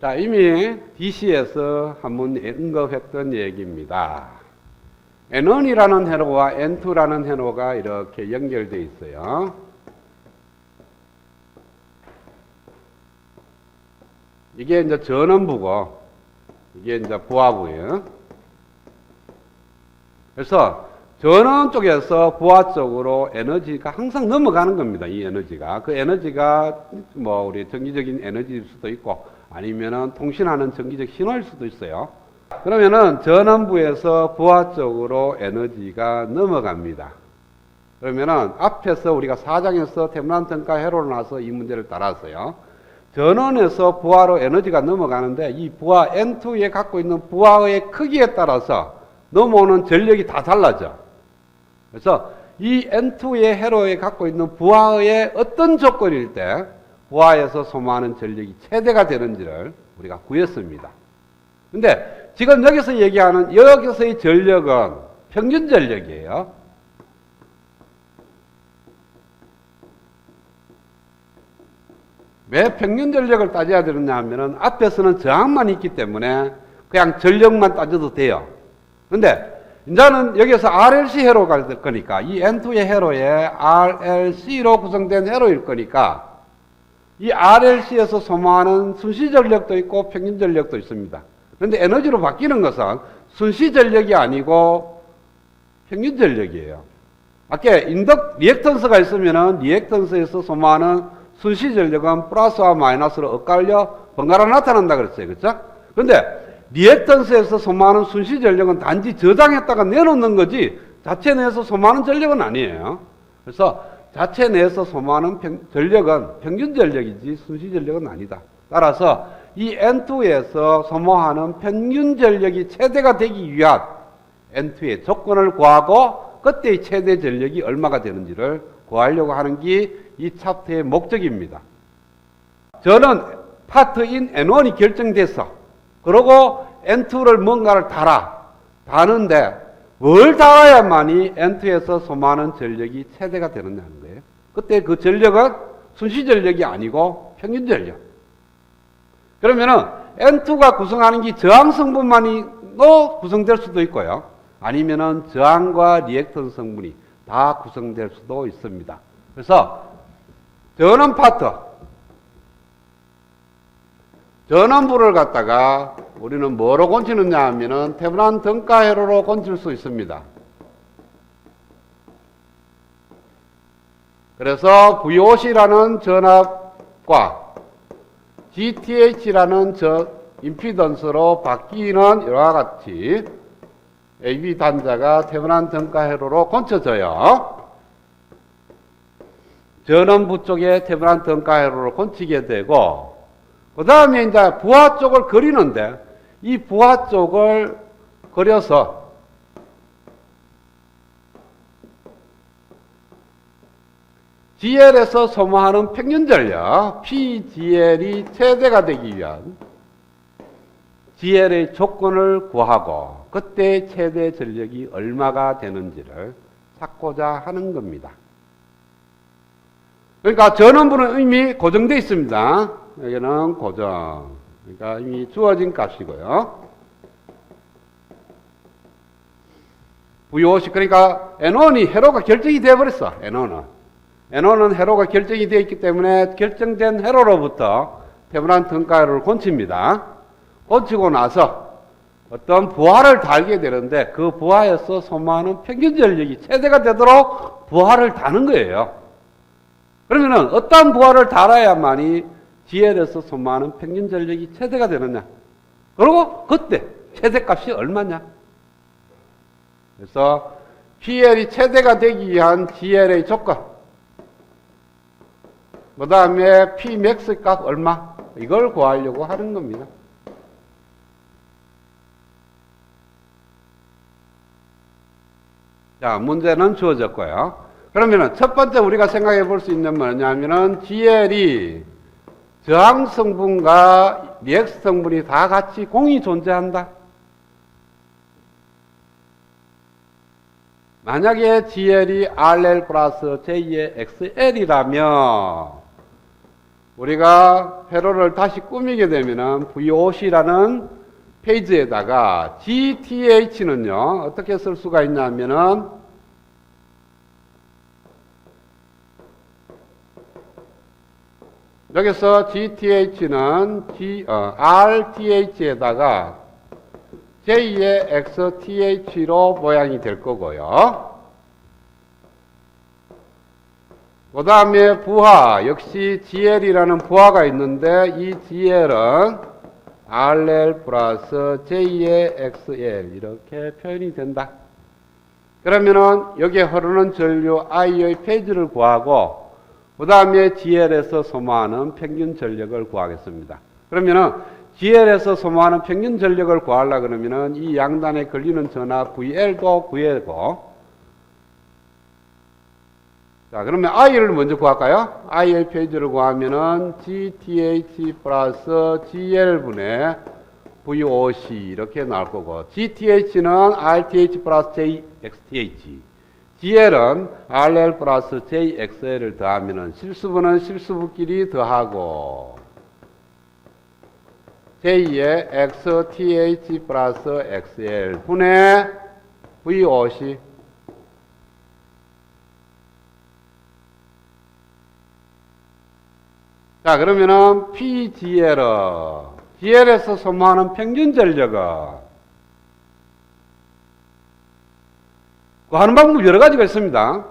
자, 이미 DC에서 한번 언급했던 얘기입니다. N1이라는 회로와 N2라는 회로가 이렇게 연결되어 있어요. 이게 이제 전원부고, 이게 이제 부하부예요. 그래서 전원 쪽에서 부하 쪽으로 에너지가 항상 넘어가는 겁니다. 이 에너지가. 그 에너지가 뭐 우리 전기적인 에너지일 수도 있고, 아니면은 통신하는 전기적 신호일 수도 있어요. 그러면은 전원부에서 부하 쪽으로 에너지가 넘어갑니다. 그러면은 앞에서 우리가 4장에서 테무란 등가 회로로 나서 이 문제를 따라서요. 전원에서 부하로 에너지가 넘어가는데 이 부하 N2에 갖고 있는 부하의 크기에 따라서 넘어오는 전력이 다 달라져. 그래서 이 N2의 회로에 갖고 있는 부하의 어떤 조건일 때 부하에서 소모하는 전력이 최대가 되는지를 우리가 구했습니다. 근데 지금 여기서 얘기하는 여기서의 전력은 평균 전력이에요. 왜 평균 전력을 따져야 되느냐 하면은 앞에서는 저항만 있기 때문에 그냥 전력만 따져도 돼요. 근데 이제는 여기서 RLC 회로가 될 거니까 이 N2의 회로에 RLC로 구성된 회로일 거니까 이 RLC에서 소모하는 순시 전력도 있고 평균 전력도 있습니다. 그런데 에너지로 바뀌는 것은 순시 전력이 아니고 평균 전력이에요. 아까 리액턴스가 있으면은 리액턴스에서 소모하는 순시 전력은 플러스와 마이너스로 엇갈려 번갈아 나타난다 그랬어요. 그렇죠? 그런데 리액턴스에서 소모하는 순시 전력은 단지 저장했다가 내놓는 거지 자체 내에서 소모하는 전력은 아니에요. 그래서 자체 내에서 소모하는 전력은 평균 전력이지 순시 전력은 아니다. 따라서 이 N2에서 소모하는 평균 전력이 최대가 되기 위한 N2의 조건을 구하고 그때의 최대 전력이 얼마가 되는지를 구하려고 하는 게 이 챕터의 목적입니다. 저는 파트인 N1이 결정됐어. 그러고 N2를 뭔가를 다는데 뭘 달아야만이 N2에서 소모하는 전력이 최대가 되느냐는 거예요. 그때 그 전력은 순시 전력이 아니고 평균 전력. 그러면은 N2가 구성하는 게 저항 성분만이도 구성될 수도 있고요. 아니면은 저항과 리액턴 성분이 다 구성될 수도 있습니다. 그래서 전원 파트, 전원부를 갖다가 우리는 뭐로 건치느냐 하면은 테무란 등가 회로로 건칠 수 있습니다. 그래서 VOC라는 전압과 GTH라는 임피던스로 바뀌는 이와 같이 AB 단자가 테무란 등가 회로로 건쳐져요. 전원부 쪽에 테무란 등가 회로로 건치게 되고, 그 다음에 이제 부하 쪽을 그리는데, 이 부하 쪽을 그려서 GL에서 소모하는 평균 전력, PGL이 최대가 되기 위한 GL의 조건을 구하고, 그때 최대 전력이 얼마가 되는지를 찾고자 하는 겁니다. 그러니까 전원부는 이미 고정되어 있습니다. 여기는 고정. 그러니까 이미 주어진 값이고요. VOC, 그러니까 N1이 회로가 결정이 되어버렸어. N1은 회로가 결정이 되어 있기 때문에 결정된 회로로부터 테무란 등가 회로를 건칩니다. 건치고 나서 어떤 부하를 달게 되는데 그 부하에서 소모하는 평균 전력이 최대가 되도록 부하를 다는 거예요. 그러면은 어떤 부하를 달아야만이 GL에서 소모하는 평균 전력이 최대가 되느냐. 그리고 그때 최대값이 얼마냐. 그래서 PL이 최대가 되기 위한 GL의 조건, 그 다음에 Pmax 값 얼마, 이걸 구하려고 하는 겁니다. 자, 문제는 주어졌고요. 그러면은 첫 번째 우리가 생각해 볼 수 있는 뭐냐면은 GL이 저항 성분과 리액스 성분이 다 같이 공이 존재한다. 만약에 GL이 RL 플러스 J의 XL이라면 우리가 회로를 다시 꾸미게 되면은 VOC라는 페이지에다가 GTH는요, 어떻게 쓸 수가 있냐면은 여기서 GTH는 RTH에다가 J의 XTH로 모양이 될 거고요. 그 다음에 부하, 역시 GL이라는 부하가 있는데 이 GL은 RL 플러스 J의 XL 이렇게 표현이 된다. 그러면은 여기에 흐르는 전류 I의 페이지를 구하고 그 다음에 GL에서 소모하는 평균 전력을 구하겠습니다. 그러면은 GL에서 소모하는 평균 전력을 구하려고 그러면은 이 양단에 걸리는 전하 VL도 구해고, 자, 그러면 I를 먼저 구할까요? I의 페이지를 구하면은 GTH 플러스 GL분의 VOC 이렇게 나올 거고, GTH는 RTH 플러스 JXTH, GL은 RL 플러스 JXL을 더하면은 실수분은 실수분끼리 더하고 J의 XTH 플러스 XL 분의 VOC. 자, 그러면은 PGL, GL에서 소모하는 평균 전력은 하는 방법 여러 가지가 있습니다.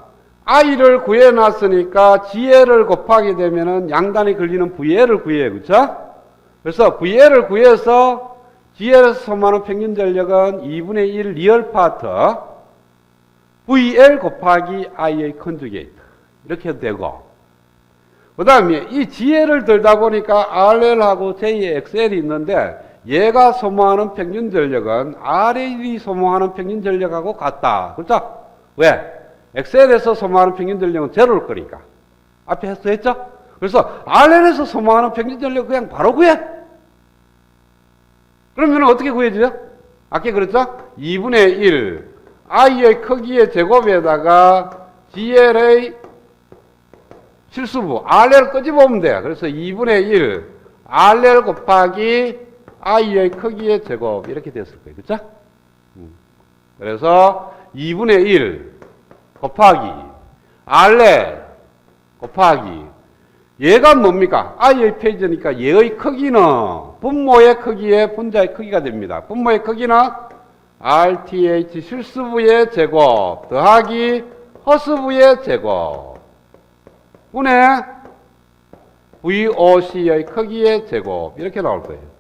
I를 구해놨으니까 GL을 곱하게 되면은 양단에 걸리는 VL을 구해요. 그렇죠? 그래서 VL을 구해서 GL에서 소모하는 평균 전력은 2분의 1 리얼 파트 VL 곱하기 I의 컨주게이트 이렇게 해도 되고, 그 다음에 이 GL을 들다 보니까 RL하고 J의 XL이 있는데 얘가 소모하는 평균 전력은 RL이 소모하는 평균 전력하고 같다. 그렇죠? 왜? XL에서 소모하는 평균 전력은 제로일 거니까. 앞에 했죠? 그래서 RL에서 소모하는 평균 전력 그냥 바로 구해. 그러면 어떻게 구해지죠? 아까 그랬죠? 2분의 1 I의 크기의 제곱에다가 GL의 실수부 RL 끄집어보면 돼요. 그래서 2분의 1 RL 곱하기 I의 크기의 제곱 이렇게 됐을 거예요. 그렇죠? 그래서 2분의 1 곱하기 RL 곱하기 얘가 뭡니까? I의 페이지니까 얘의 크기는 분모의 크기의 분자의 크기가 됩니다. 분모의 크기는 RTH 실수부의 제곱 더하기 허수부의 제곱 분의 VOC의 크기의 제곱 이렇게 나올 거예요.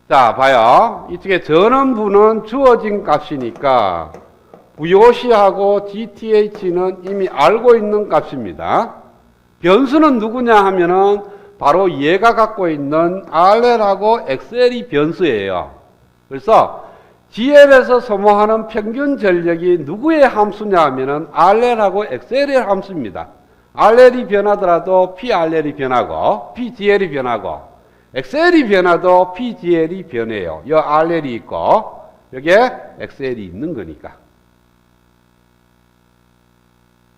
자, 봐요. 이쪽에 전원부는 주어진 값이니까 VOC하고 GTH는 이미 알고 있는 값입니다. 변수는 누구냐 하면은 바로 얘가 갖고 있는 RL하고 XL이 변수예요. 그래서 GL에서 소모하는 평균 전력이 누구의 함수냐 하면은 RL하고 XL의 함수입니다. RL이 변하더라도 PRL이 변하고 PGL이 변하고 XL이 변화도 PGL이 변해요. 여 RL이 있고 여기에 XL이 있는 거니까.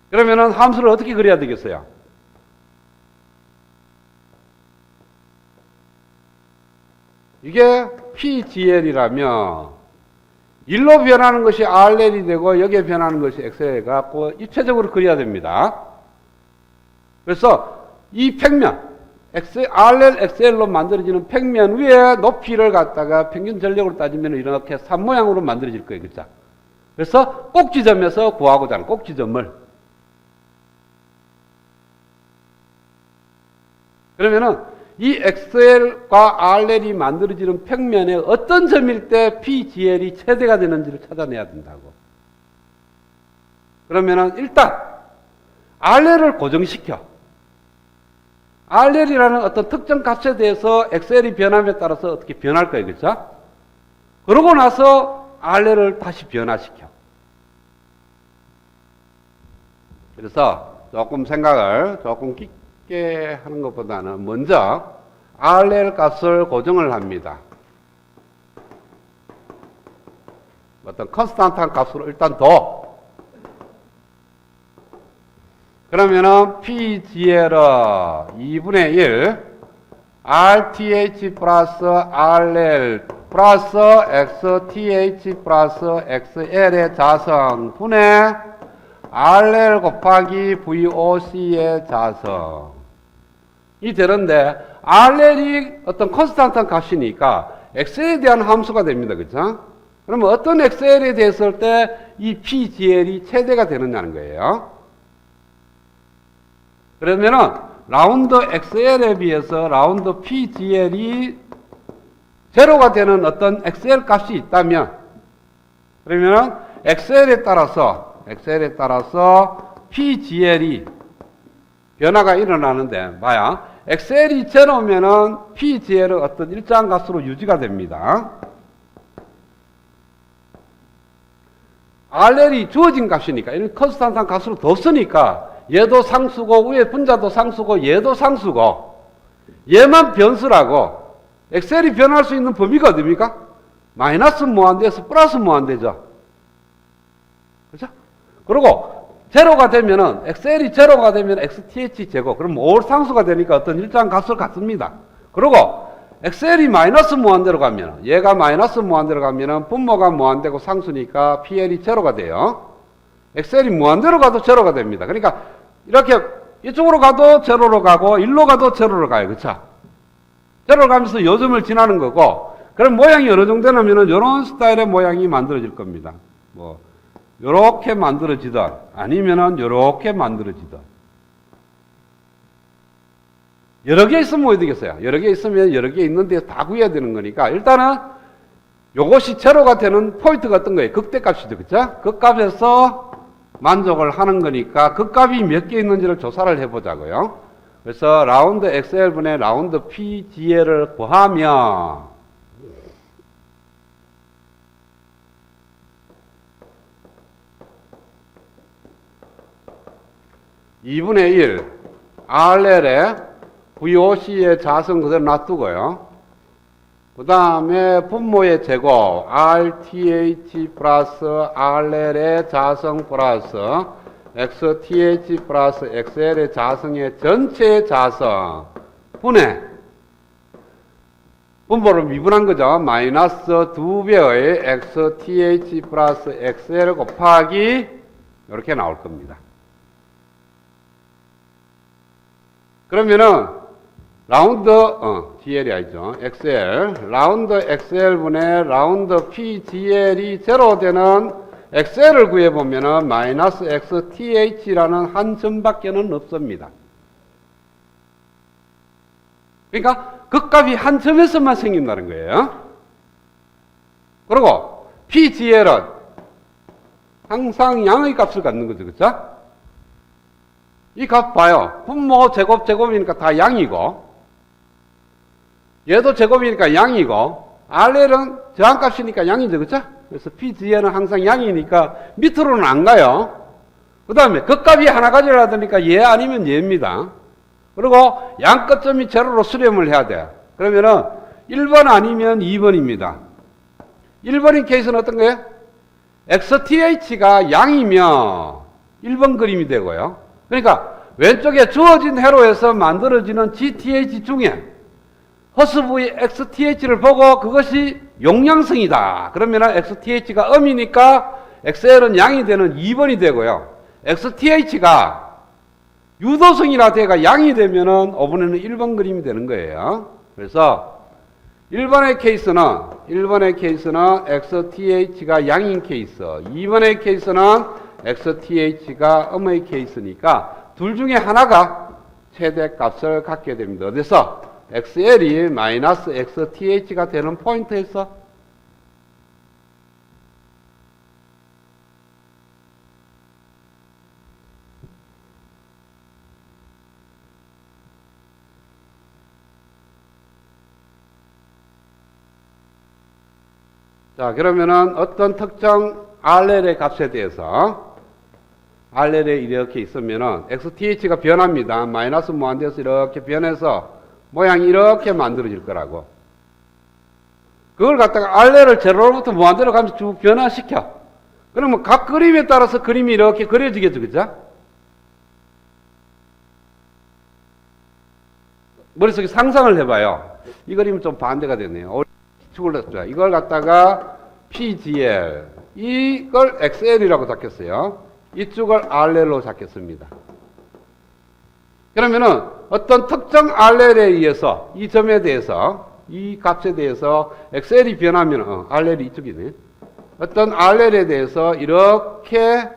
그러면은 함수를 어떻게 그려야 되겠어요? 이게 PGL이라면 1로 변하는 것이 RL이 되고 여기에 변하는 것이 XL이 갖고 입체적으로 그려야 됩니다. 그래서 이 평면 RL, XL로 만들어지는 평면 위에 높이를 갖다가 평균 전력으로 따지면 이렇게 산 모양으로 만들어질 거예요. 그렇죠? 그래서 꼭지점에서 구하고자 하는 꼭지점을. 그러면은 이 XL과 RL이 만들어지는 평면에 어떤 점일 때 PGL이 최대가 되는지를 찾아내야 된다고. 그러면은 일단 RL을 고정시켜. RL이라는 어떤 특정 값에 대해서 XL이 변함에 따라서 어떻게 변할 거예요. 그렇죠? 그러고 나서 RL을 다시 변화시켜. 그래서 조금 생각을 조금 깊게 하는 것보다는 먼저 RL 값을 고정을 합니다. 어떤 컨스탄트한 값으로 일단 둬. 그러면은 PGL 2분의 1 RTH 플러스 RL 플러스 XTH 플러스 XL의 자성 분의 RL 곱하기 VOC의 자성이 되는데 RL이 어떤 컨스탄트한 값이니까 XL에 대한 함수가 됩니다. 그죠? 그러면 어떤 XL에 대했을 때 이 PGL이 최대가 되느냐는 거예요. 그러면은 라운드 XL에 비해서 라운드 PGL이 제로가 되는 어떤 XL 값이 있다면 그러면은 XL에 따라서 PGL이 변화가 일어나는데 봐야 XL이 제로면은 PGL은 어떤 일정한 값으로 유지가 됩니다. RL이 주어진 값이니까 이런 컨스탄트한 값으로 뒀으니까 얘도 상수고 위에 분자도 상수고 얘도 상수고 얘만 변수라고 엑셀이 변할 수 있는 범위가 어딥니까? 마이너스 무한대에서 플러스 무한대죠. 그렇죠? 그리고 제로가 되면은 엑셀이 제로가 되면 XTH 제곱 그럼 올 상수가 되니까 어떤 일정한 값을 갖습니다. 그리고 엑셀이 마이너스 무한대로 가면 얘가 마이너스 무한대로 가면은 분모가 무한대고 상수니까 PL이 제로가 돼요. 엑셀이 무한대로 가도 제로가 됩니다. 그러니까 이렇게 이쪽으로 가도 제로로 가고 일로 가도 제로로 가요. 그렇죠? 제로로 가면서 요점을 지나는 거고 그럼 모양이 어느 정도 되냐면은 이런 스타일의 모양이 만들어질 겁니다. 뭐 요렇게 만들어지든 아니면은 요렇게 만들어지든 여러 개 있으면 뭐 되겠어요? 여러 개 있으면 여러 개 있는 데서 다 구해야 되는 거니까 일단은 요것이 제로가 되는 포인트가 어떤 거예요? 극대값이죠. 그쵸? 그 값에서 만족을 하는 거니까 그 값이 몇 개 있는지를 조사를 해보자고요. 그래서 라운드 XL분의 라운드 PGL을 구하면 2분의 1 RL에 VOC의 자성 그대로 놔두고요. 그 다음에 분모의 제곱 RTH 플러스 RL의 자성 플러스 XTH 플러스 XL의 자성의 전체 자성 분의 분모를 미분한 거죠. 마이너스 2배의 XTH 플러스 XL 곱하기 이렇게 나올 겁니다. 그러면은 라운드 GL이 아니죠. XL 라운드 XL분의 라운드 PGL이 제로 되는 XL을 구해보면은 마이너스 XTH라는 한 점밖에는 없습니다. 그러니까 그 값이 한 점에서만 생긴다는 거예요. 그리고 PGL은 항상 양의 값을 갖는 거죠. 그렇죠? 이 값 봐요. 분모 제곱이니까 다 양이고 얘도 제곱이니까 양이고 RL은 저항값이니까 양이죠. 그렇죠? 그래서 PGL은 항상 양이니까 밑으로는 안 가요. 그 다음에 그 값이 하나 가지라니까 얘 아니면 얘입니다. 그리고 양 끝점이 제로로 수렴을 해야 돼요. 그러면은 1번 아니면 2번입니다. 1번인 케이스는 어떤 거예요? XTH가 양이면 1번 그림이 되고요. 그러니까 왼쪽에 주어진 회로에서 만들어지는 GTH 중에 허스부의 XTH를 보고 그것이 용량성이다. 그러면 XTH가 음이니까 XL은 양이 되는 2번이 되고요. XTH가 유도성이라 돼가 양이 되면은 5번에는 1번 그림이 되는 거예요. 그래서 1번의 케이스는 XTH가 양인 케이스, 2번의 케이스는 XTH가 음의 케이스니까 둘 중에 하나가 최대값을 갖게 됩니다. 어디서? XL이 마이너스 XTH가 되는 포인트에서 자, 그러면은 어떤 특정 RL의 값에 대해서 RL에 이렇게 있으면은 XTH가 변합니다. 마이너스 무한대에서 이렇게 변해서 모양이 이렇게 만들어질 거라고. 그걸 갖다가 알레를 제로로부터 무한대로 가면서 쭉 변화시켜. 그러면 각 그림에 따라서 그림이 이렇게 그려지겠죠, 그죠? 머릿속에 상상을 해봐요. 이 그림은 좀 반대가 되네요. 축을 냈죠. 이걸 갖다가 PGL, 이걸 XL이라고 잡겠어요. 이쪽을 RL로 잡겠습니다. 그러면은 어떤 특정 RL에 의해서 이 점에 대해서 이 값에 대해서 XL이 변하면 RL이 이쪽이네. 어떤 RL에 대해서 이렇게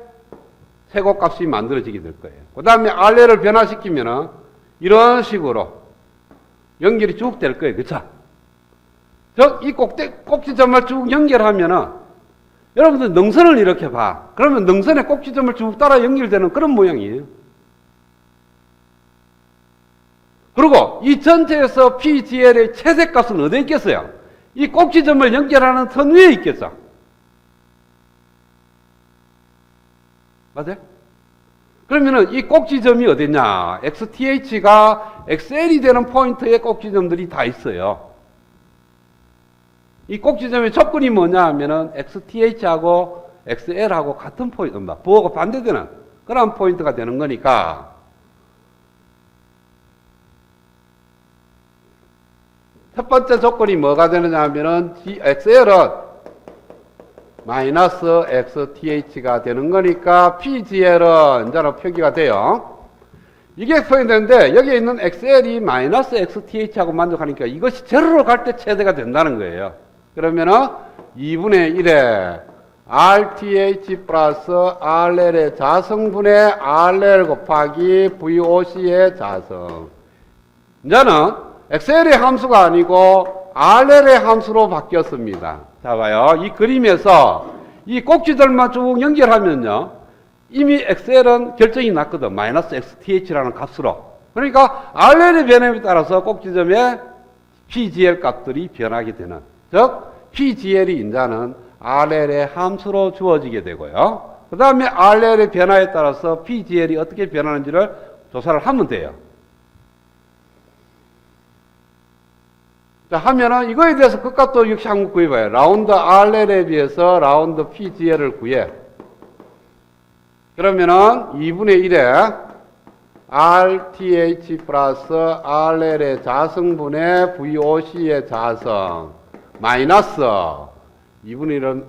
최고값이 만들어지게 될 거예요. 그 다음에 RL을 변화시키면은 이런 식으로 연결이 쭉 될 거예요. 그쵸? 이 꼭지점을 쭉 연결하면은 여러분들 능선을 이렇게 봐. 그러면 능선의 꼭지점을 쭉 따라 연결되는 그런 모양이에요. 그리고 이 전체에서 PGL의 최대값은 어디에 있겠어요? 이 꼭지점을 연결하는 선 위에 있겠죠? 맞아요? 그러면은 이 꼭지점이 어디냐? XTH가 XL이 되는 포인트에 꼭지점들이 다 있어요. 이 꼭지점의 조건이 뭐냐 하면은 XTH하고 XL하고 같은 포인트, 부호가 반대되는 그런 포인트가 되는 거니까 첫 번째 조건이 뭐가 되느냐 하면은 XL은 마이너스 XTH가 되는 거니까 PGL은 이제는 표기가 돼요. 이게 표현되는데 여기에 있는 XL이 마이너스 XTH하고 만족하니까 이것이 제로로 갈 때 최대가 된다는 거예요. 그러면은 2분의 1에 RTH 플러스 RL의 자성분의 RL 곱하기 VOC의 자성. 이제는 XL의 함수가 아니고 RL의 함수로 바뀌었습니다. 자, 봐요. 이 그림에서 이 꼭지들만 쭉 연결하면요. 이미 XL은 결정이 났거든. 마이너스 XTH라는 값으로. 그러니까 RL의 변함에 따라서 꼭지점의 PGL 값들이 변하게 되는. 즉, PGL이 인자는 RL의 함수로 주어지게 되고요. 그 다음에 RL의 변화에 따라서 PGL이 어떻게 변하는지를 조사를 하면 돼요. 자, 하면은 이거에 대해서 그 값도 역시 한번 구해봐요. 라운드 RL에 비해서 라운드 PGL을 구해. 그러면은 2분의 1에 RTH 플러스 RL의 자성분의 VOC의 자성 마이너스 2분의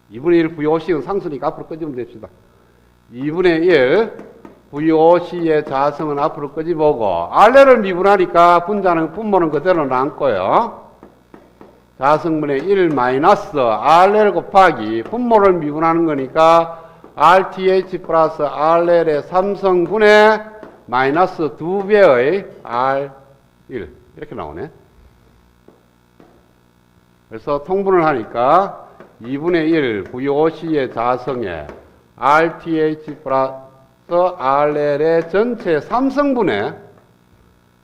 1 VOC는 상수니까 앞으로 끄집으면 됩시다. 2분의 1 VOC의 자성은 앞으로 끄집어오고 RL을 미분하니까 분모는 그대로 남고요. 자성분의 1 마이너스 RL 곱하기 분모를 미분하는 거니까 RTH 플러스 RL의 3성분의 마이너스 2배의 R1 이렇게 나오네. 그래서 통분을 하니까 2분의 1 VOC의 자성에 RTH 플러스 RL의 전체 3성분의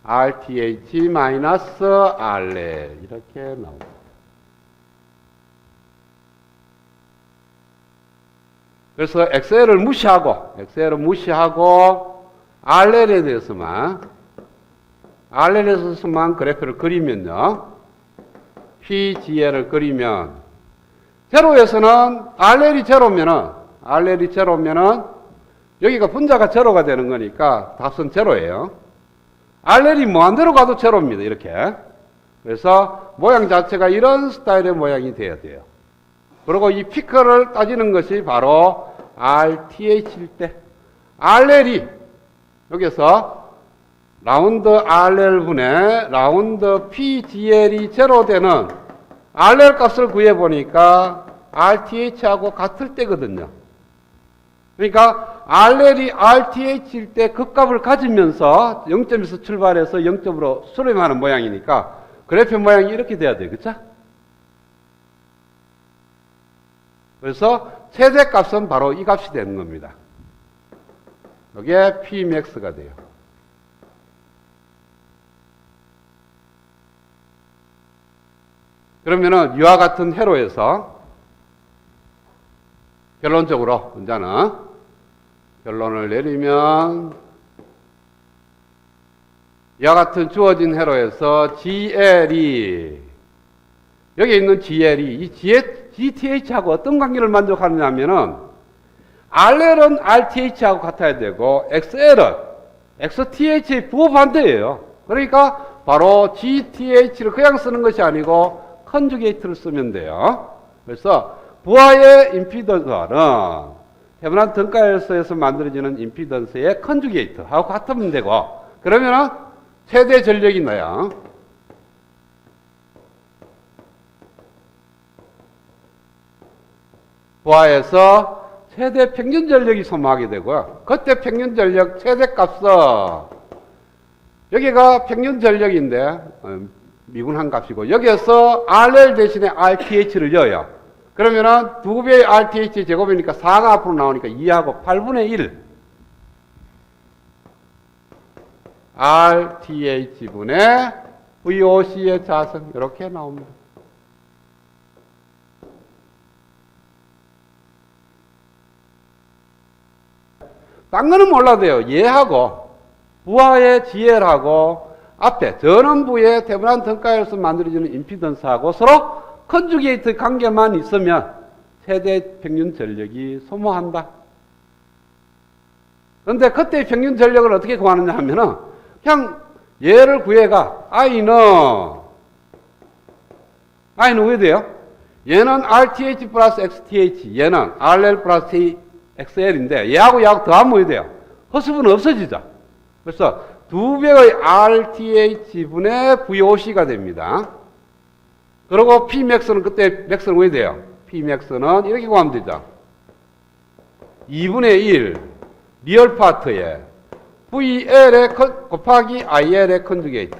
RTH 마이너스 RL 이렇게 나옵니다. 그래서 XL을 무시하고 RL에 대해서만 그래프를 그리면요. PGL을 그리면 제로에서는 RL이 제로면은 여기가 분자가 제로가 되는 거니까 답은 제로예요. RL이 무한대로 가도 제로입니다. 이렇게. 그래서 모양 자체가 이런 스타일의 모양이 돼야 돼요. 그리고 이 피크를 따지는 것이 바로 RTH일 때 RL이 여기서 라운드 RL분의 라운드 PGL이 제로 되는 RL 값을 구해보니까 RTH하고 같을 때거든요. 그러니까 RL이 RTH일 때 그 값을 가지면서 0점에서 출발해서 0점으로 수렴하는 모양이니까 그래프 모양이 이렇게 돼야 돼요. 그쵸? 그래서 최대값은 바로 이 값이 되는 겁니다. 이게 Pmax가 돼요. 그러면은 이와 같은 회로에서 결론적으로 문제는 결론을 내리면 이와 같은 주어진 회로에서 GL이 여기 있는 GL이 이 GTH하고 어떤 관계를 만족하느냐 하면은 RL은 RTH하고 같아야 되고 XL은 XTH의 부호반대예요. 그러니까 바로 GTH를 그냥 쓰는 것이 아니고 컨주게이트를 쓰면 돼요. 그래서 부하의 임피던스는 테브란 등가열서에서 만들어지는 임피던스의 컨주게이트하고 같으면 되고, 그러면은 최대 전력이 나요. 부하에서 최대 평균 전력이 소모하게 되고요. 그때 평균 전력 최대값은 여기가 평균 전력인데 미분한 값이고, 여기에서 RL 대신에 RTH를 넣어요. 그러면은 2배의 RTH 제곱이니까 4가 앞으로 나오니까 2하고 8분의 1 RTH분의 VOC의 자성 이렇게 나옵니다. 딴 거는 몰라도 돼요. 얘하고 부하의 GL하고 앞에 전원부의 테브란 등가열에서 만들어지는 임피던스하고 서로 컨주게이트 관계만 있으면 최대 평균 전력이 소모한다. 그런데 그때 평균 전력을 어떻게 구하느냐 하면은 그냥 얘를 구해가 I는 왜 돼요? 얘는 RTH 플러스 XTH, 얘는 RL 플러스 XL인데 얘하고 더하면 뭐 돼요? 허수분 없어지죠. 그래서 2배의 RTH분의 VOC가 됩니다. 그리고 Pmax는 그때 max는 왜 돼요? Pmax는 이렇게 구하면 되죠. 2분의 1 리얼 파트에 VL의 곱하기 IL의 컨주게이트.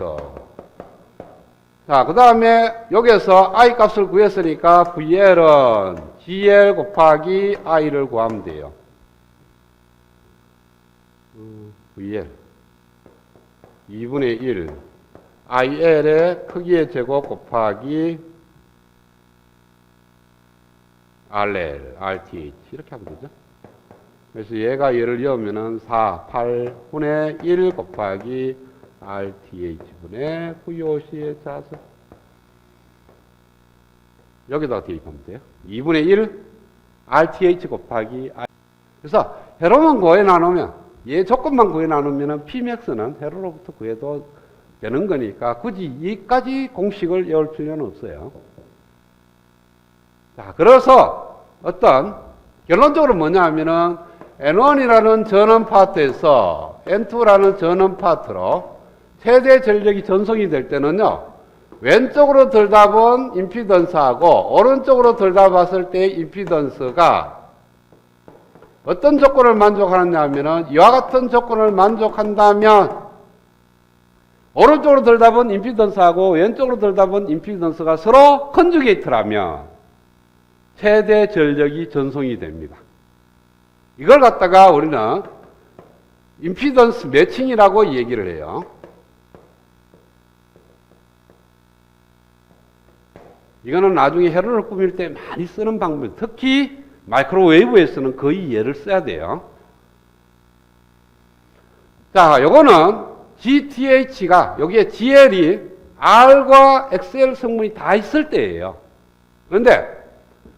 자, 그 다음에 여기서 I 값을 구했으니까 VL은 GL 곱하기 I를 구하면 돼요. VL 2분의 1 IL의 크기의 제곱 곱하기 RL, RTH 이렇게 하면 되죠. 그래서 얘가 얘를 넣으면은 4, 8분의 1 곱하기 RTH분의 VOC의 자수. 여기다 대입하면 돼요. 2분의 1 RTH 곱하기 I. 그래서 회로만 구해 나누면, 얘 조건만 구해 나누면은 Pmax는 회로로부터 구해도 되는 거니까 굳이 이까지 공식을 외울 필요는 없어요. 자, 그래서 결론적으로 뭐냐 하면은 N1이라는 전원 파트에서 N2라는 전원 파트로 최대 전력이 전송이 될 때는요, 왼쪽으로 들다 본 임피던스하고 오른쪽으로 들다 봤을 때 임피던스가 어떤 조건을 만족하느냐 하면은 이와 같은 조건을 만족한다면 오른쪽으로 들다 본 임피던스하고 왼쪽으로 들다 본 임피던스가 서로 컨주게이트라면 최대 전력이 전송이 됩니다. 이걸 갖다가 우리는 임피던스 매칭이라고 얘기를 해요. 이거는 나중에 회로를 꾸밀 때 많이 쓰는 방법, 특히 마이크로웨이브에서는 거의 얘를 써야 돼요. 자, 요거는 GTH가 여기에 GL이 R과 XL 성분이 다 있을 때예요. 그런데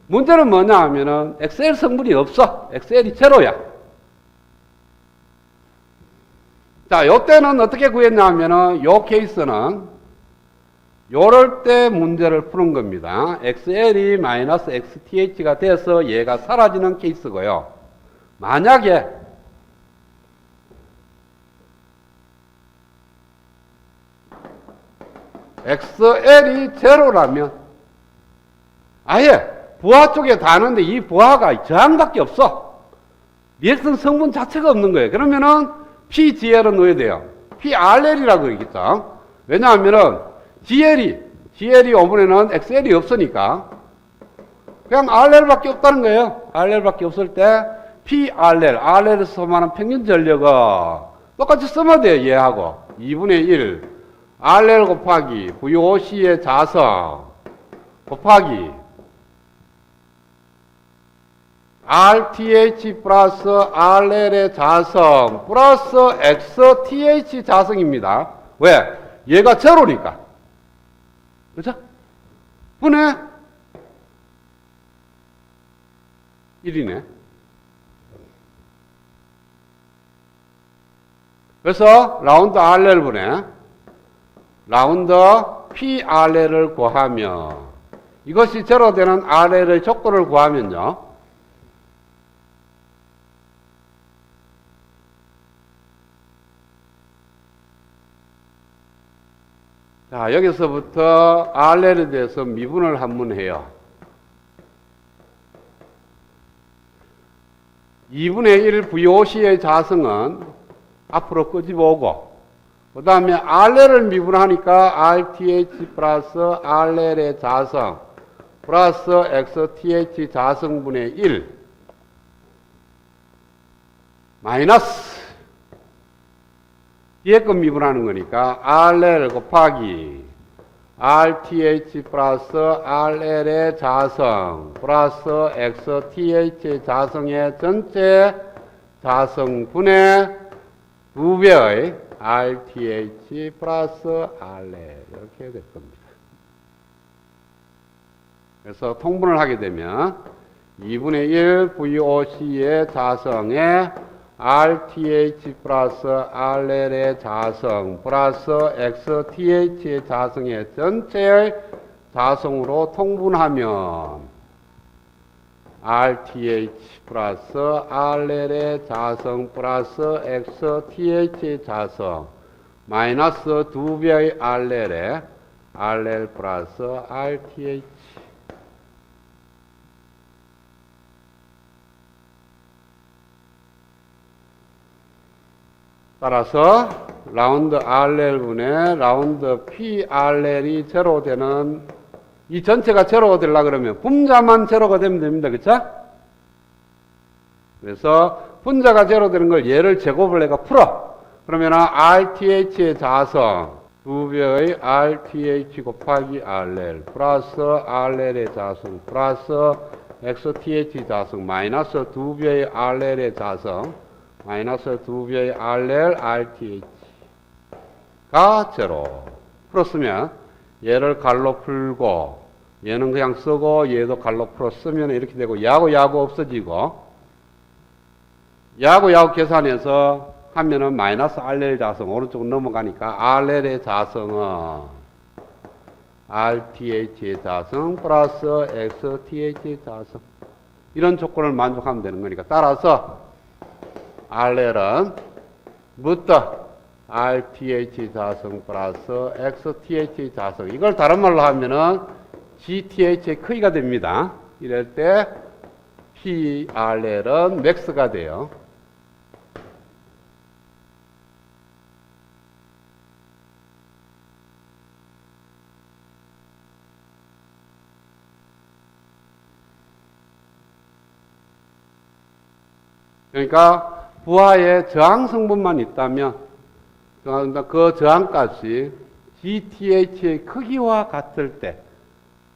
문제는 뭐냐 하면은 XL 성분이 없어. XL이 제로야. 자, 요때는 어떻게 구했냐 하면은 요 케이스는 요럴 때 문제를 푸는 겁니다. XL이 마이너스 XTH가 돼서 얘가 사라지는 케이스고요. 만약에 XL이 제로라면 아예 부하 쪽에 다는데 이 부하가 저항밖에 없어. 리액션 성분 자체가 없는 거예요. 그러면은 PGL은 넣어야 돼요. PRL이라고 얘기했죠. 왜냐하면은 GL이 5분에는 XL이 없으니까 그냥 RL밖에 없다는 거예요. RL밖에 없을 때 PRL, RL에서 소모하는 평균 전력은 똑같이 쓰면 돼요. 얘하고 2분의 1 RL 곱하기 VOC의 자성 곱하기 RTH 플러스 RL의 자성 플러스 XTH 자성입니다. 왜? 얘가 제로니까. 그죠? 분의 1이네. 그래서 라운드 RL 분의 라운드 PRL을 구하면 이것이 제로 되는 RL의 조건을 구하면요. 자, 여기서부터 RL에 대해서 미분을 한번 해요. 2분의 1 VOC의 자성은 앞으로 끄집어오고, 그 다음에 RL을 미분하니까 RTH 플러스 RL의 자성 플러스 XTH 자성분의 1 마이너스 뒤에 거 미분하는 거니까 RL 곱하기 RTH 플러스 RL의 자성 플러스 XTH의 자성의 전체 자성분의 2배의 RTH 플러스 RL 이렇게 될 겁니다. 그래서 통분을 하게 되면 2분의 1 VOC의 자성에 RTH 플러스 RL의 자성 플러스 XTH의 자성의 전체의 자성으로 통분하면 RTH 플러스 RL의 자성 플러스 XTH의 자성 마이너스 2배의 RL에 RL 플러스 RTH 따라서 라운드 RL분의 라운드 PRL이 제로 되는 이 전체가 제로가 되려고 그러면 분자만 제로가 되면 됩니다. 그쵸? 그래서 분자가 제로 되는 걸 얘를 제곱을 내가 풀어. 그러면 RTH의 자성 2배의 RTH 곱하기 RL 플러스 RL의 자성 플러스 XTH 자성 마이너스 2배의 RL의 자성 마이너스 2배의 RL RTH가 제로. 풀었으면 얘를 갈로 풀고 얘는 그냥 쓰고 얘도 갈로 풀어 쓰면 이렇게 되고 야구 없어지고 야구 계산해서 하면은 마이너스 RL 자성 오른쪽으로 넘어가니까 RL의 자성은 RTH의 자성 플러스 XTH의 자성 이런 조건을 만족하면 되는 거니까 따라서 RL은 무엇도 RTH 자성 플러스 XTH 자성 이걸 다른 말로 하면은 GTH의 크기가 됩니다. 이럴 때 PRL은 맥스가 돼요. 그러니까 부하에 저항 성분만 있다면 그 저항값이 GTH의 크기와 같을 때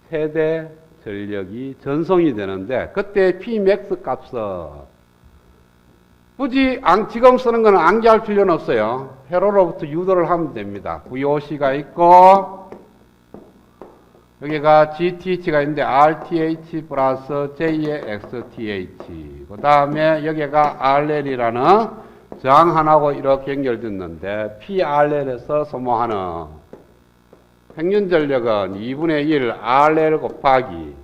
최대 전력이 전송이 되는데 그때 Pmax 값은 굳이 지금 쓰는 거는 암기할 필요는 없어요. 회로로부터 유도를 하면 됩니다. VOC가 있고 여기가 GTH가 있는데 RTH 플러스 J의 XTH 그 다음에 여기가 RL이라는 저항 하나하고 이렇게 연결됐는데 PRL에서 소모하는 평균 전력은 2분의 1 RL 곱하기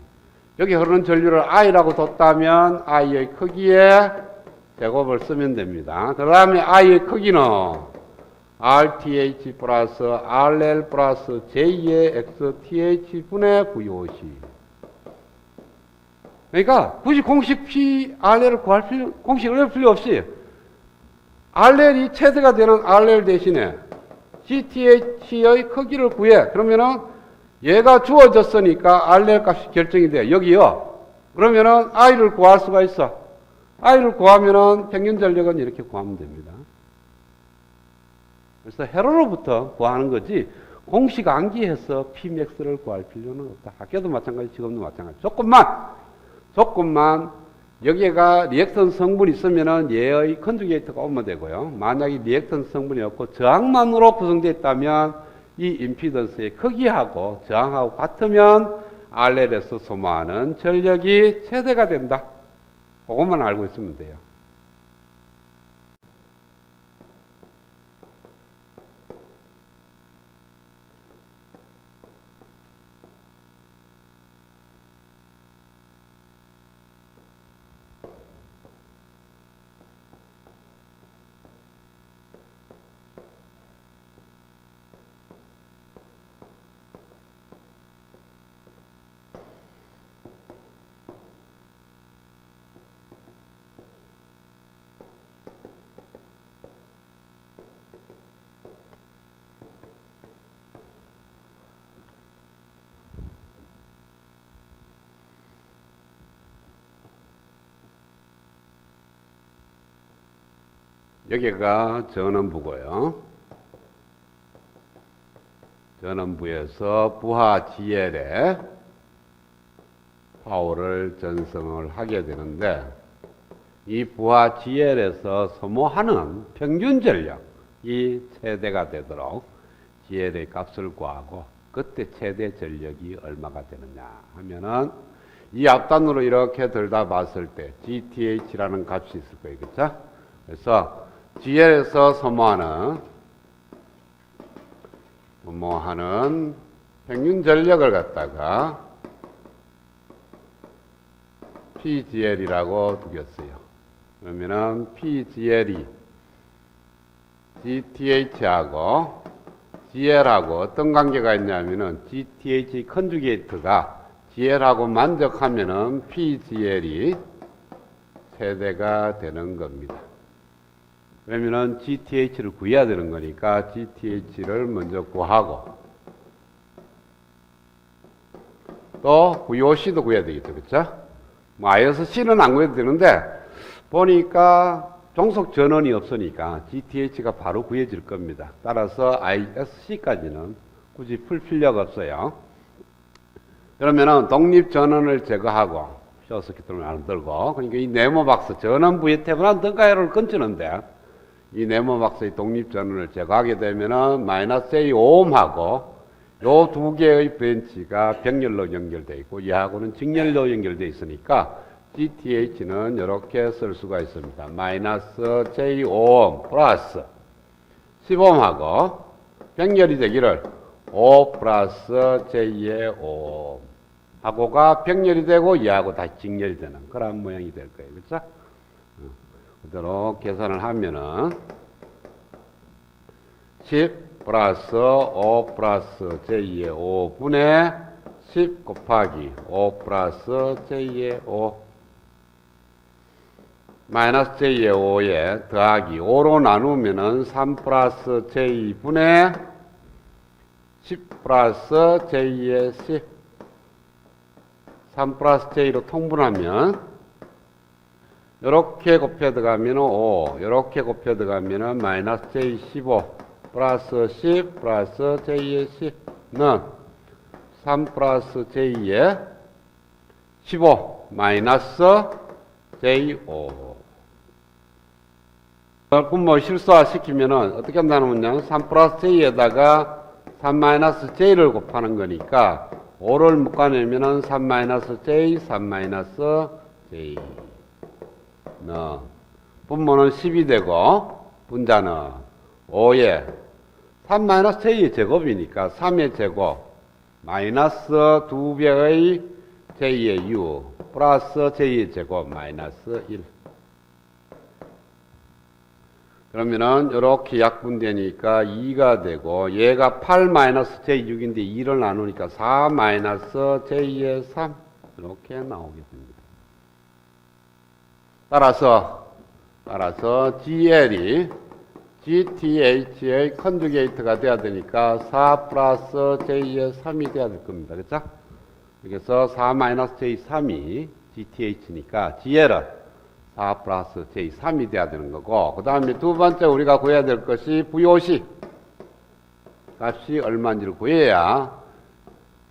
여기 흐르는 전류를 I라고 뒀다면 I의 크기에 제곱을 쓰면 됩니다. 그 다음에 I의 크기는 RTH 플러스 RL 플러스 J의 XTH 분의 VOC 그러니까 굳이 공식 PRL을 구할 필요 공식을 외울 필요 없이 RL이 최대가 되는 RL 대신에 GTH의 크기를 구해. 그러면은 얘가 주어졌으니까 RL 값이 결정이 돼. 여기요. 그러면은 I를 구할 수가 있어. I를 구하면은 평균 전력은 이렇게 구하면 됩니다. 그래서 회로로부터 구하는 거지 공식 암기해서 Pmax를 구할 필요는 없다. 학교도 마찬가지, 지금도 마찬가지. 조금만 여기가 리액턴 성분이 있으면은 얘의 컨주게이트가 오면 되고요. 만약에 리액턴 성분이 없고 저항만으로 구성되어 있다면 이 임피던스의 크기하고 저항하고 같으면 RL에서 소모하는 전력이 최대가 된다. 그것만 알고 있으면 돼요. 여기가 전원부고요. 전원부에서 부하 GL에 파워를 전송을 하게 되는데 이 부하 GL에서 소모하는 평균 전력이 최대가 되도록 GL의 값을 구하고 그때 최대 전력이 얼마가 되느냐 하면은 이 앞단으로 이렇게 들다 봤을 때 GTH라는 값이 있을 거예요. 그렇죠? 그래서 GL에서 소모하는 평균 전력을 갖다가 PGL이라고 두겠어요. 그러면은 PGL이 GTH하고 GL하고 어떤 관계가 있냐면은 GTH 컨주게이트가 GL하고 만족하면은 PGL이 최대가 되는 겁니다. 그러면은 GTH를 구해야 되는 거니까 GTH를 먼저 구하고 또 VOC도 구해야 되겠죠. 그렇죠? 뭐 ISC는 안 구해도 되는데 보니까 종속 전원이 없으니까 GTH가 바로 구해질 겁니다. 따라서 ISC까지는 굳이 풀 필요가 없어요. 그러면은 독립 전원을 제거하고 쇼트서킷을 안 들고 그러니까 이 네모박스 전원부의 태분한 등가열을 끊치는데 이 네모박스의 독립 전원을 제거하게 되면은 마이너스 J5옴하고 요 두 개의 브랜치가 병렬로 연결되어 있고 얘하고는 직렬로 연결되어 있으니까 GTH는 이렇게 쓸 수가 있습니다. 마이너스 J5옴 플러스 10옴하고 병렬이 되기를 5 플러스 J의 5옴 하고가 병렬이 되고 얘하고 다시 직렬이 되는 그런 모양이 될 거예요. 그렇죠? 그대로 계산을 하면은 10 플러스 5 플러스 J의 5분의 10 곱하기 5 플러스 J의 5 마이너스 J의 5에 더하기 5로 나누면은 3 플러스 J분의 10 플러스 J의 10 3 플러스 J로 통분하면 이렇게 곱해 들어가면 5, 이렇게 곱해 들어가면 마이너스 J 15 플러스 10 플러스 J의 10는 3 플러스 J의 15 마이너스 J5 분모 실수화 시키면은 어떻게 한다면요 3 플러스 J에다가 3 마이너스 J를 곱하는 거니까 5를 묶어내면은 3 마이너스 J 3 마이너스 J 분모는 10이 되고 분자는 5에 3 마이너스 J의 제곱이니까 3의 제곱 마이너스 2배의 J의 U 플러스 J의 제곱 마이너스 1 그러면은 이렇게 약분되니까 2가 되고 얘가 8 마이너스 J6인데 2를 나누니까 4 마이너스 J의 3 이렇게 나오게 됩니다. 따라서 GL이 GTH의 컨주게이트가 돼야 되니까 4 플러스 J의 3이 돼야 될 겁니다. 그렇죠? 그래서 4 마이너스 J 3이 GTH니까 GL은 4 플러스 J 3이 돼야 되는 거고 그 다음에 두 번째 우리가 구해야 될 것이 VOC 값이 얼마인지를 구해야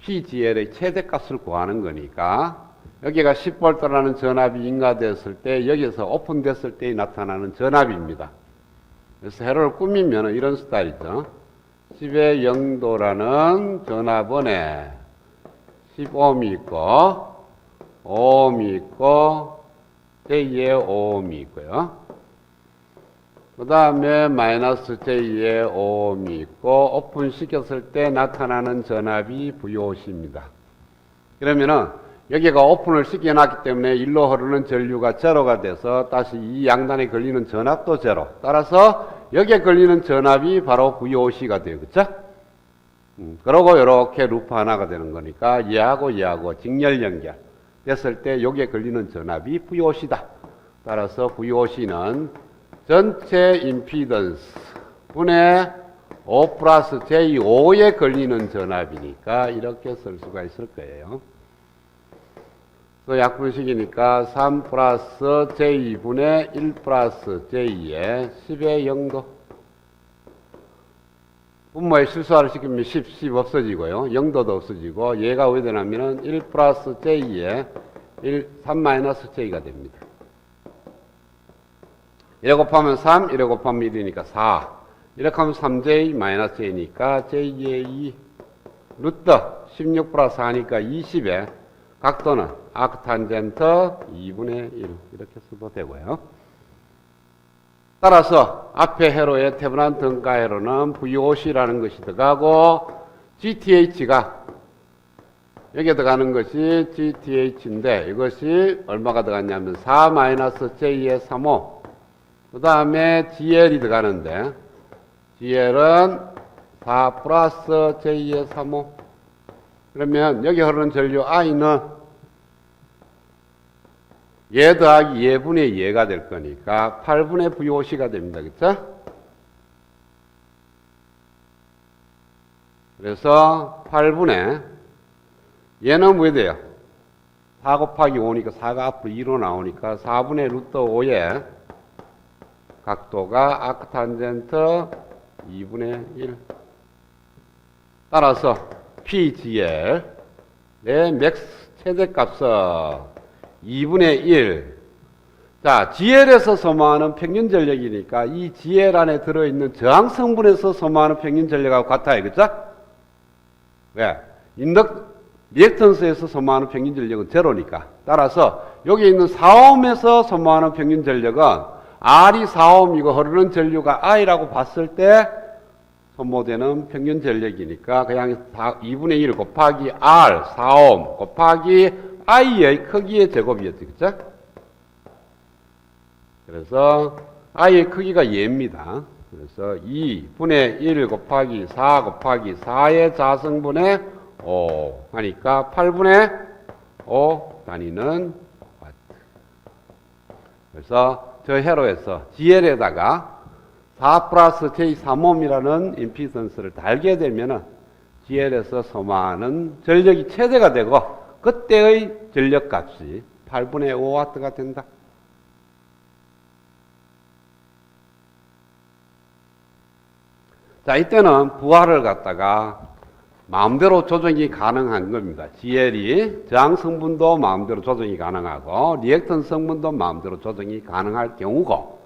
PGL의 최대값을 구하는 거니까 여기가 10V라는 전압이 인가됐을 때 여기서 오픈됐을 때 나타나는 전압입니다. 그래서 회로를 꾸미면 이런 스타일이죠. 10의 0도라는 전압원에 10ohm이 있고 5ohm이 있고 j2의 5ohm이 있고요. 그 다음에 마이너스 j2의 5ohm이 있고 오픈시켰을 때 나타나는 전압이 VOC입니다. 그러면은 여기가 오픈을 시켜놨기 때문에 일로 흐르는 전류가 제로가 돼서 다시 이 양단에 걸리는 전압도 제로. 따라서 여기에 걸리는 전압이 바로 VOC가 돼요. 그쵸? 그러고 이렇게 루프 하나가 되는 거니까 얘하고 직렬 연결 됐을 때 여기에 걸리는 전압이 VOC다. 따라서 VOC는 전체 임피던스 분의 5 플러스 J5에 걸리는 전압이니까 이렇게 쓸 수가 있을 거예요. 그 약분식이니까 3 플러스 J2분의 1 플러스 J2에 10의 0도. 분모에 실수화를 시키면 10 없어지고요. 0도도 없어지고 얘가 왜 되냐면은 1 플러스 J에 3 마이너스 J가 됩니다. 1에 곱하면 3, 1에 곱하면 1이니까 4. 이렇게 하면 3J 마이너스 J니까 J의 2. 루트 16 플러스 4니까 20에 각도는 아크탄젠트 2분의 1 이렇게 써도 되고요. 따라서 앞에 회로의 테브란 등가 회로는 VOC라는 것이 들어가고 GTH가 여기에 들어가는 것이 GTH인데 이것이 얼마가 들어갔냐면 4-J의 3호 그 다음에 GL이 들어가는데 GL은 4 플러스 J의 3호 그러면 여기 흐르는 전류 I는 얘 더하기 얘분의 얘가 될 거니까 8분의 VOC가 됩니다. 그쵸? 그래서 8분의 얘는 뭐 돼요? 4 곱하기 5니까 4가 앞으로 2로 나오니까 4분의 루트 5에 각도가 아크탄젠트 2분의 1 따라서 PGL의 맥스 최대값은 2분의 1. 자, GL에서 소모하는 평균 전력이니까 이 GL 안에 들어있는 저항 성분에서 소모하는 평균 전력하고 같아요. 그죠? 왜? 리액턴스에서 소모하는 평균 전력은 제로니까. 따라서 여기 있는 4ohm에서 소모하는 평균 전력은 R이 4ohm이고 흐르는 전류가 I라고 봤을 때 소모되는 평균 전력이니까 그냥 2분의 1 곱하기 R 4ohm 곱하기 I의 크기의 제곱이었지, 그쵸? 그래서 I의 크기가 얘입니다. 그래서 2분의 1 곱하기 4 곱하기 4의 자성분의 5 하니까 8분의 5 단위는 와트. 그래서 저 회로에서 GL에다가 4 플러스 J 3ohm이라는 임피던스를 달게 되면은 GL에서 소모하는 전력이 최대가 되고 그때의 전력값이 8분의 5W가 된다. 자, 이때는 부하를 갖다가 마음대로 조정이 가능한 겁니다. GL이 저항 성분도 마음대로 조정이 가능하고 리액턴 성분도 마음대로 조정이 가능할 경우고